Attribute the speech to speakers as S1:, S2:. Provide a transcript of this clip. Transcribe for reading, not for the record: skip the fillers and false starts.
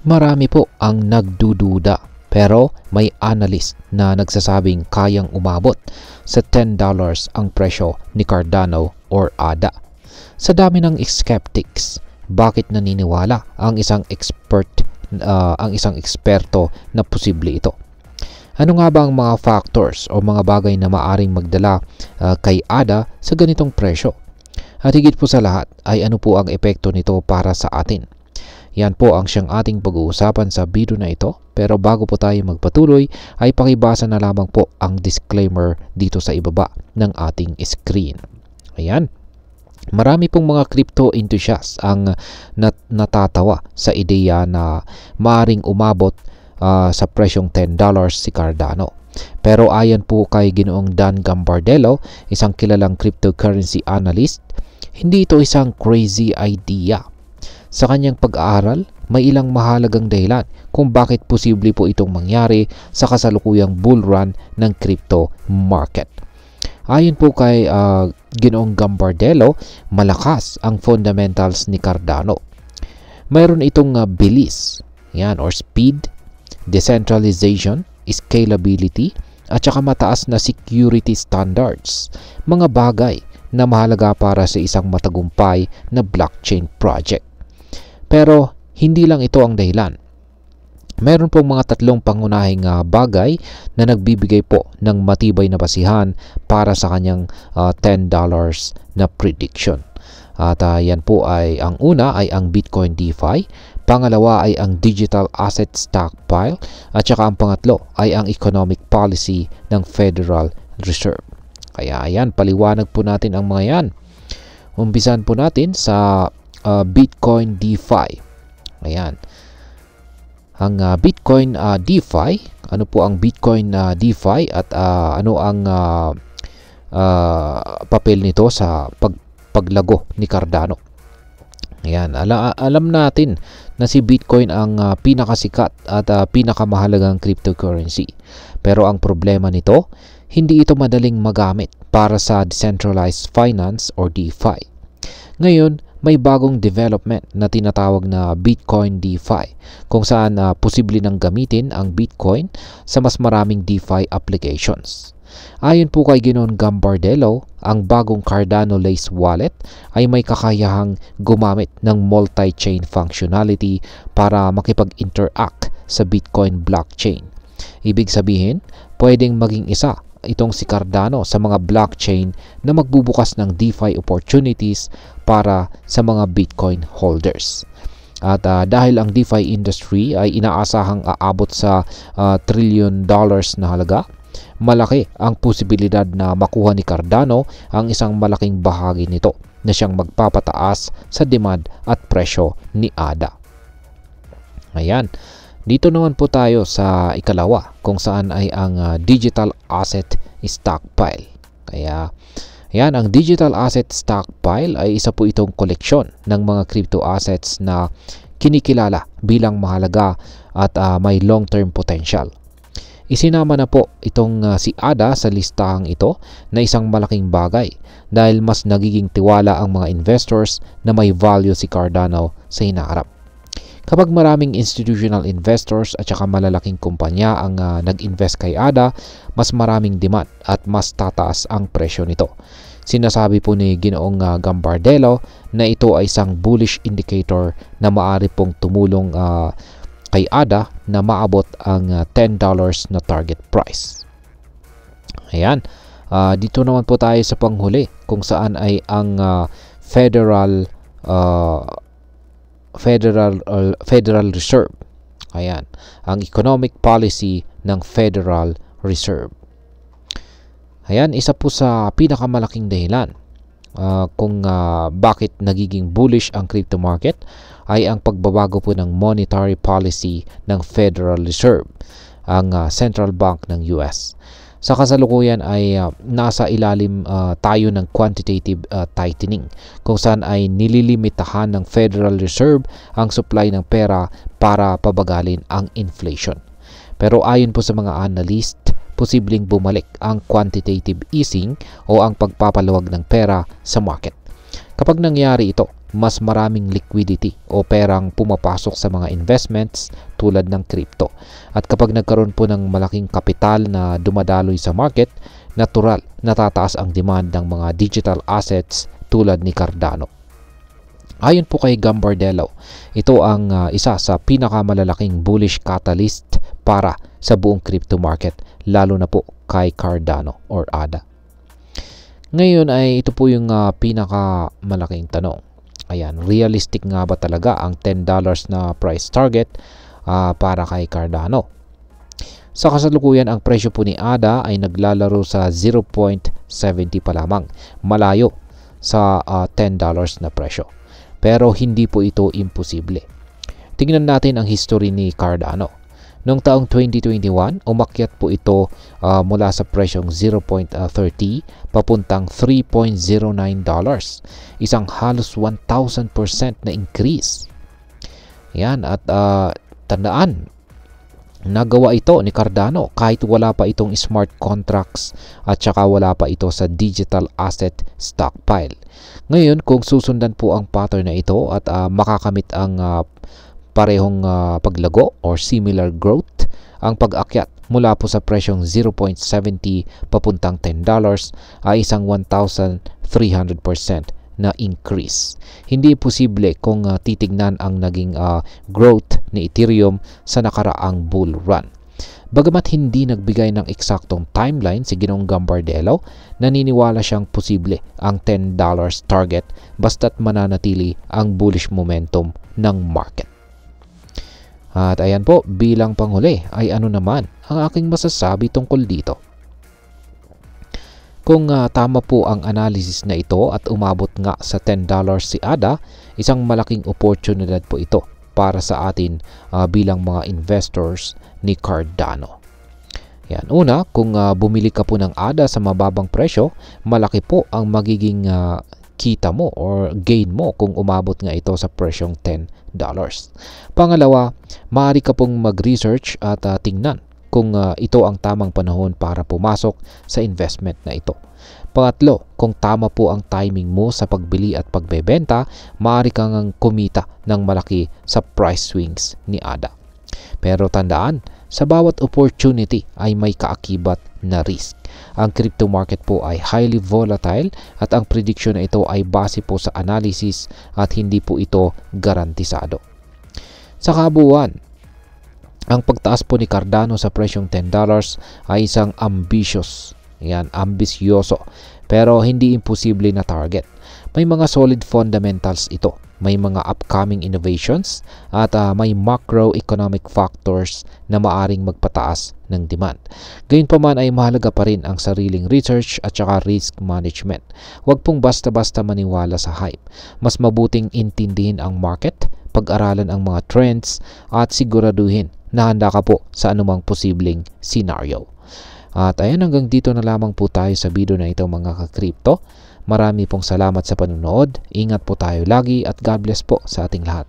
S1: Marami po ang nagdududa pero may analyst na nagsasabing kayang umabot sa $10 ang presyo ni Cardano or ADA. Sa dami ng skeptics, bakit naniniwala ang isang eksperto na posible ito? Ano nga ba ang mga factors o mga bagay na maaring magdala kay ADA sa ganitong presyo? At higit po sa lahat ay ano po ang epekto nito para sa atin? Yan po ang siyang ating pag-uusapan sa video na ito. Pero bago po tayo magpatuloy ay pakibasa na lamang po ang disclaimer dito sa ibaba ng ating screen. Ayan. Marami pong mga crypto enthusiasts ang natatawa sa ideya na maaring umabot sa presyong $10 si Cardano. Pero ayon po kay Ginoong Dan Gambardella, isang kilalang cryptocurrency analyst, hindi ito isang crazy idea. Sa kanyang pag-aaral, may ilang mahalagang dahilan kung bakit posible po itong mangyari sa kasalukuyang bull run ng crypto market. Ayon po kay Ginoong Gambardella, malakas ang fundamentals ni Cardano. Mayroon itong bilis, yan, or speed, decentralization, scalability, at saka mataas na security standards. Mga bagay na mahalaga para sa isang matagumpay na blockchain project. Pero hindi lang ito ang dahilan. Meron pong mga tatlong pangunahing bagay na nagbibigay po ng matibay na basihan para sa kanyang $10 na prediction. At yan po ay ang una ay ang Bitcoin DeFi, pangalawa ay ang Digital Asset Stockpile, at saka ang pangatlo ay ang economic policy ng Federal Reserve. Kaya ayan, paliwanag po natin ang mga yan. Umpisan po natin sa Bitcoin DeFi. Ayan. Ang Bitcoin DeFi, ano po ang Bitcoin DeFi at ano ang papel nito sa paglago ni Cardano? Ayan, alam natin na si Bitcoin ang pinakasikat at pinakamahalagang cryptocurrency. Pero ang problema nito, hindi ito madaling magamit para sa decentralized finance or DeFi. Ngayon, may bagong development na tinatawag na Bitcoin DeFi kung saan posible nang gamitin ang Bitcoin sa mas maraming DeFi applications. Ayon po kay Ginoong Gambardella, ang bagong Cardano Lace Wallet ay may kakayahang gumamit ng multi-chain functionality para makipag-interact sa Bitcoin blockchain. Ibig sabihin, pwedeng maging isa itong si Cardano sa mga blockchain na magbubukas ng DeFi opportunities para sa mga Bitcoin holders. At dahil ang DeFi industry ay inaasahang aabot sa $1 trillion na halaga, malaki ang posibilidad na makuha ni Cardano ang isang malaking bahagi nito na siyang magpapataas sa demand at presyo ni ADA. Ayan. Dito naman po tayo sa ikalawa kung saan ay ang Digital Asset Stockpile. Kaya yan, ang Digital Asset Stockpile ay isa po itong koleksyon ng mga crypto assets na kinikilala bilang mahalaga at may long-term potential. Isinama na po itong si ADA sa listahang ito na isang malaking bagay dahil mas nagiging tiwala ang mga investors na may value si Cardano sa hinaharap. Kapag maraming institutional investors at saka malalaking kumpanya ang nag-invest kay ADA, mas maraming demand at mas tataas ang presyo nito. Sinasabi po ni Ginoong Gambardella na ito ay isang bullish indicator na maaari pong tumulong kay ADA na maabot ang $10 na target price. Ayan. Dito naman po tayo sa panghuli kung saan ay ang Federal Reserve. Ayan, ang economic policy ng Federal Reserve. Ayan, isa po sa pinakamalaking dahilan kung bakit nagiging bullish ang crypto market ay ang pagbabago po ng monetary policy ng Federal Reserve, ang central bank ng US. Sa kasalukuyan ay nasa ilalim tayo ng quantitative tightening kung saan ay nililimitahan ng Federal Reserve ang supply ng pera para pabagalin ang inflation. Pero ayon po sa mga analyst, posibleng bumalik ang quantitative easing o ang pagpapaluwag ng pera sa market. Kapag nangyari ito, mas maraming liquidity o perang pumapasok sa mga investments tulad ng crypto. At kapag nagkaroon po ng malaking kapital na dumadaloy sa market, natural natataas ang demand ng mga digital assets tulad ni Cardano. Ayon po kay Gambardella, ito ang isa sa pinakamalalaking bullish catalyst para sa buong crypto market, lalo na po kay Cardano or ADA. Ngayon ay ito po yung pinakamalaking tanong. Ayan, realistic nga ba talaga ang $10 na price target para kay Cardano? Sa kasalukuyan, ang presyo po ni ADA ay naglalaro sa 0.70 pa lamang, malayo sa $10 na presyo. Pero hindi po ito imposible. Tingnan natin ang history ni Cardano. Noong taong 2021, umakyat po ito mula sa presyong 0.30 papuntang $3.09. Isang halos 1,000% na increase. Yan, at tandaan, nagawa ito ni Cardano kahit wala pa itong smart contracts at saka wala pa ito sa digital asset stockpile. Ngayon, kung susundan po ang pattern na ito at makakamit ang parehong paglago or similar growth, ang pag-akyat mula po sa presyong 0.70 papuntang $10 ay isang 1,300% na increase. Hindi posible kung titignan ang naging growth ni Ethereum sa nakaraang bull run. Bagamat hindi nagbigay ng eksaktong timeline si Ginoong Gambardella, naniniwala siyang posible ang $10 target basta't mananatili ang bullish momentum ng market. At ayan po, bilang panghuli ay ano naman ang aking masasabi tungkol dito. Kung tama po ang analysis na ito at umabot nga sa $10 si ADA, isang malaking oportunidad po ito para sa atin bilang mga investors ni Cardano. Yan. Una, kung bumili ka po ng ADA sa mababang presyo, malaki po ang magiging kita mo or gain mo kung umabot nga ito sa presyong $10. Pangalawa, maaari ka pong mag-research at tingnan kung ito ang tamang panahon para pumasok sa investment na ito. Pangatlo, kung tama po ang timing mo sa pagbili at pagbebenta, maaari kang kumita ng malaki sa price swings ni ADA. Pero tandaan, sa bawat opportunity ay may kaakibat na risk. Ang crypto market po ay highly volatile at ang prediction na ito ay base po sa analysis at hindi po ito garantisado. Sa kabuuan, ang pagtaas po ni Cardano sa presyong $10 ay isang ambisyoso pero hindi imposible na target. May mga solid fundamentals ito. May mga upcoming innovations at may macroeconomic factors na maaring magpataas ng demand. Gayunpaman ay mahalaga pa rin ang sariling research at saka risk management. Huwag pong basta-basta maniwala sa hype. Mas mabuting intindihin ang market, pag-aralan ang mga trends at siguraduhin na handa ka po sa anumang posibleng scenario. At ayan, hanggang dito na lamang po tayo sa video na ito mga ka-crypto. Marami pong salamat sa panonood. Ingat po tayo lagi at God bless po sa ating lahat.